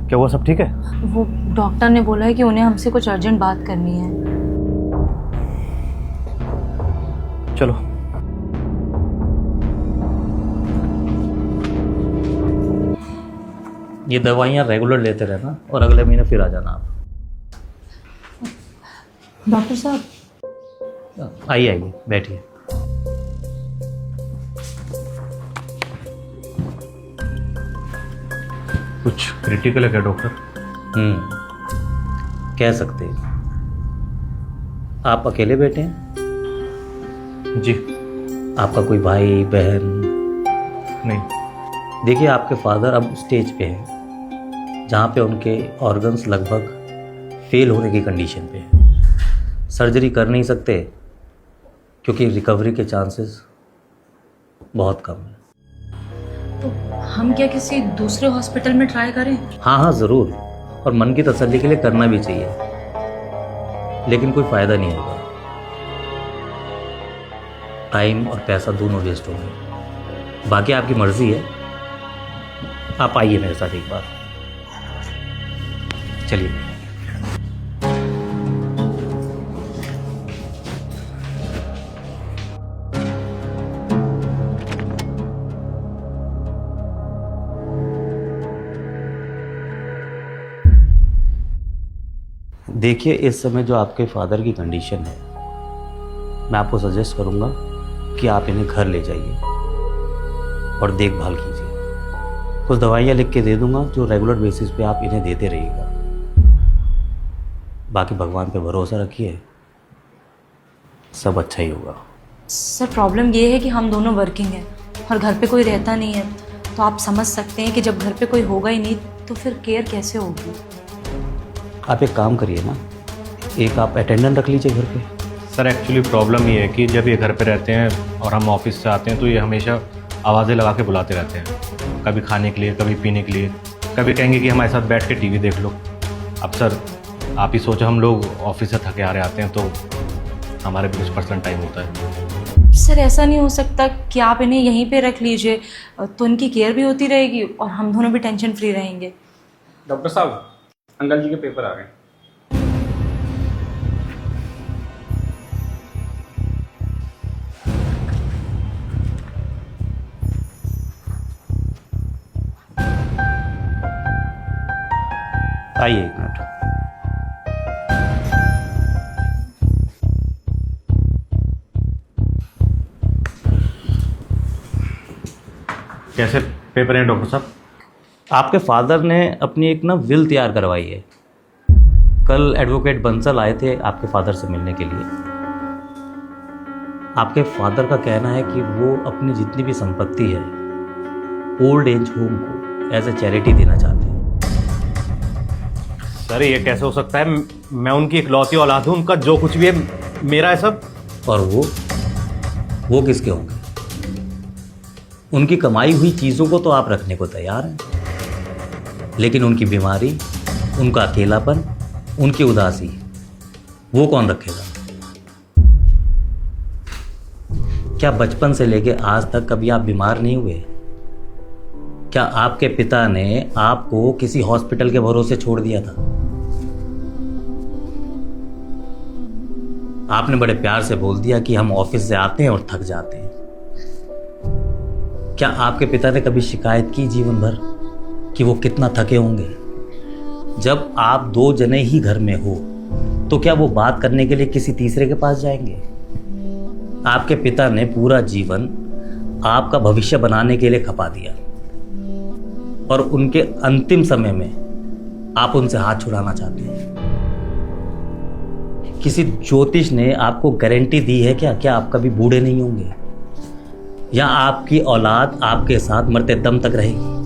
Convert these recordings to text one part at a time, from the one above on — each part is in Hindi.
क्या हुआ, सब ठीक है? वो डॉक्टर ने बोला है कि उन्हें हमसे कुछ अर्जेंट बात करनी है। चलो। ये दवाइयाँ रेगुलर लेते रहना और अगले महीने फिर आ जाना आप। डॉक्टर साहब, आइए आइए, बैठिए। कुछ क्रिटिकल है क्या डॉक्टर? कह सकते हैं। आप अकेले बैठे हैं? जी। आपका कोई भाई बहन? नहीं। देखिए, आपके फादर अब स्टेज पे हैं जहाँ पे उनके ऑर्गन्स लगभग फेल होने की कंडीशन पे हैं। सर्जरी कर नहीं सकते क्योंकि रिकवरी के चांसेस बहुत कम हैं। तो हम क्या किसी दूसरे हॉस्पिटल में ट्राई करें? हाँ हाँ ज़रूर, और मन की तसल्ली के लिए करना भी चाहिए, लेकिन कोई फ़ायदा नहीं होगा। टाइम और पैसा दोनों वेस्ट होंगे। बाकी आपकी मर्ज़ी है। आप आइए मेरे साथ एक बार। चलिए। देखिए, इस समय जो आपके फादर की कंडीशन है, मैं आपको सजेस्ट करूंगा कि आप इन्हें घर ले जाइए और देखभाल कीजिए। कुछ दवाइयाँ लिख के दे दूंगा जो रेगुलर बेसिस पे आप इन्हें देते रहिएगा। बाकी भगवान पे भरोसा रखिए, सब अच्छा ही होगा। सर, प्रॉब्लम ये है कि हम दोनों वर्किंग हैं और घर पे कोई रहता नहीं है, तो आप समझ सकते हैं कि जब घर पे कोई होगा ही नहीं तो फिर केयर कैसे होगी। आप एक काम करिए ना, एक आप अटेंडेंट रख लीजिए घर पे। सर एक्चुअली प्रॉब्लम ये है कि जब ये घर पे रहते हैं और हम ऑफिस से आते हैं तो ये हमेशा आवाज़ें लगा के बुलाते रहते हैं, कभी खाने के लिए, कभी पीने के लिए, कभी कहेंगे कि हमारे साथ बैठ के टीवी देख लो। अब सर आप ही सोचो, हम लोग ऑफिस से थके हारे आते हैं तो हमारे भी कुछ पर्सनल टाइम होता है। सर, ऐसा नहीं हो सकता कि आप इन्हें यहीं पे रख लीजिए, तो इनकी केयर भी होती रहेगी और हम दोनों भी टेंशन फ्री रहेंगे। डॉक्टर साहब, अंकल जी के पेपर आ गए। आइए एक मिनट। कैसे पेपर हैं डॉक्टर साहब? आपके फादर ने अपनी एक ना विल तैयार करवाई है। कल एडवोकेट बंसल आए थे आपके फादर से मिलने के लिए। आपके फादर का कहना है कि वो अपनी जितनी भी संपत्ति है ओल्ड एज होम को एज ए चैरिटी देना चाहते हैं। सर ये कैसे हो सकता है? मैं उनकी इकलौती औलाद हूँ, उनका जो कुछ भी है मेरा है सब। और वो किसके होंगे? उनकी कमाई हुई चीज़ों को तो आप रखने को तैयार हैं, लेकिन उनकी बीमारी, उनका अकेलापन, उनकी उदासी, वो कौन रखेगा? क्या बचपन से लेके आज तक कभी आप बीमार नहीं हुए? क्या आपके पिता ने आपको किसी हॉस्पिटल के भरोसे छोड़ दिया था? आपने बड़े प्यार से बोल दिया कि हम ऑफिस से आते हैं और थक जाते हैं। क्या आपके पिता ने कभी शिकायत की जीवन भर कि वो कितना थके होंगे? जब आप दो जने ही घर में हो तो क्या वो बात करने के लिए किसी तीसरे के पास जाएंगे? आपके पिता ने पूरा जीवन आपका भविष्य बनाने के लिए खपा दिया और उनके अंतिम समय में आप उनसे हाथ छुड़ाना चाहते हैं। किसी ज्योतिष ने आपको गारंटी दी है क्या आप कभी बूढ़े नहीं होंगे, या आपकी औलाद आपके साथ मरते दम तक रहेगी?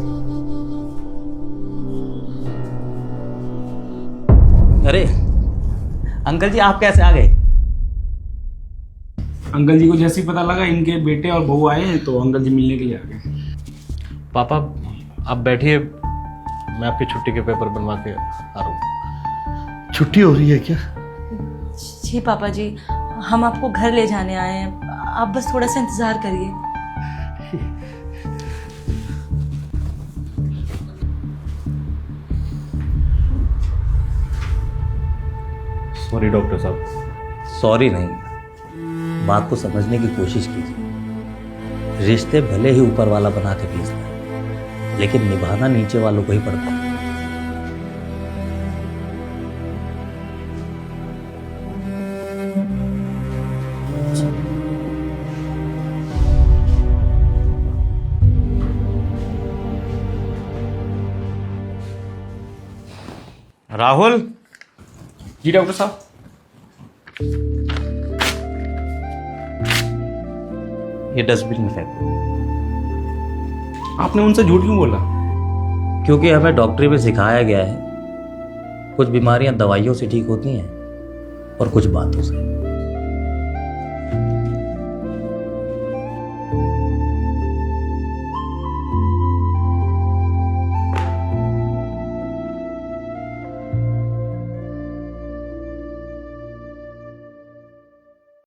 अरे अंकल जी, आप कैसे आ गए? अंकल जी को जैसे ही पता लगा इनके बेटे और बहू आए हैं तो अंकल जी मिलने के लिए आ गए। पापा आप बैठिए, मैं आपकी छुट्टी के पेपर बनवा के आ रहा हूँ। छुट्टी हो रही है क्या? जी पापा जी, हम आपको घर ले जाने आए हैं, आप बस थोड़ा सा इंतजार करिए। सॉरी डॉक्टर साहब। सॉरी नहीं, बात को समझने की कोशिश कीजिए। रिश्ते भले ही ऊपर वाला बना के भेजता है, लेकिन निभाना नीचे वालों को ही पड़ता है। राहुल, जी डॉक्टर साहब। ये डस्टबिन में फेंको। आपने उनसे झूठ क्यों बोला? क्योंकि हमें डॉक्टरी में सिखाया गया है कुछ बीमारियां दवाइयों से ठीक होती हैं और कुछ बातों से।